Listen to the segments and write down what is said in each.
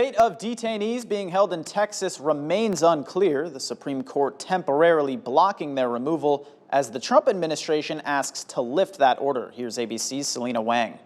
The fate of detainees being held in Texas remains unclear, the Supreme Court temporarily blocking their removal as the Trump administration asks to lift that order. Here's ABC's Selena Wang.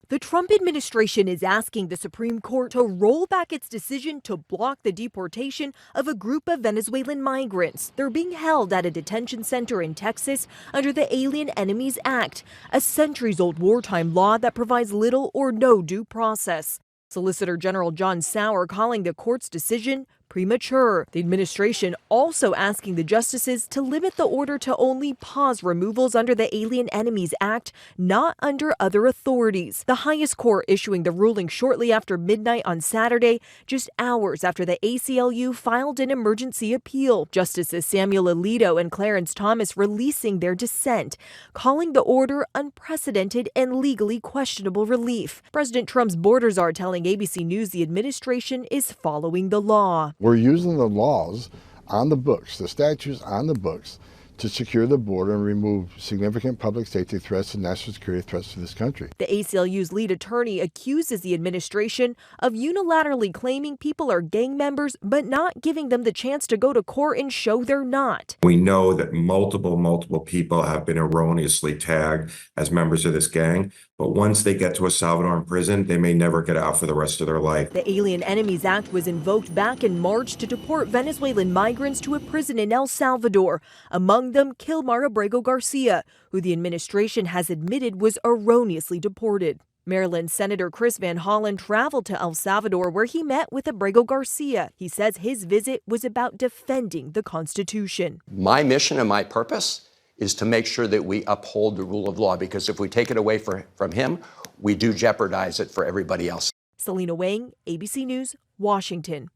The Trump administration is asking the Supreme Court to roll back its decision to block the deportation of a group of Venezuelan migrants. They're being held at a detention center in Texas under the Alien Enemies Act, a centuries-old wartime law that provides little or no due process. Solicitor General John Sauer calling the court's decision premature. The administration also asking the justices to limit the order to only pause removals under the Alien Enemies Act, not under other authorities. The highest court issuing the ruling shortly after midnight on Saturday, just hours after the ACLU filed an emergency appeal. Justices Samuel Alito and Clarence Thomas releasing their dissent, calling the order unprecedented and legally questionable relief. President Trump's borders are telling ABC News the administration is following the law. We're using the laws on the books, the statutes on the books, to secure the border and remove significant public safety threats and national security threats to this country. The ACLU's lead attorney accuses the administration of unilaterally claiming people are gang members, but not giving them the chance to go to court and show they're not. We know that multiple people have been erroneously tagged as members of this gang, but once they get to a Salvadoran prison, they may never get out for the rest of their life. The Alien Enemies Act was invoked back in March to deport Venezuelan migrants to a prison in El Salvador. Among them, Kilmar Abrego Garcia, who the administration has admitted was erroneously deported. Maryland Senator Chris Van Hollen traveled to El Salvador where he met with Abrego Garcia. He says his visit was about defending the Constitution. My mission and my purpose is to make sure that we uphold the rule of law, because if we take it away from him, we do jeopardize it for everybody else. Selena Wang, ABC News, Washington.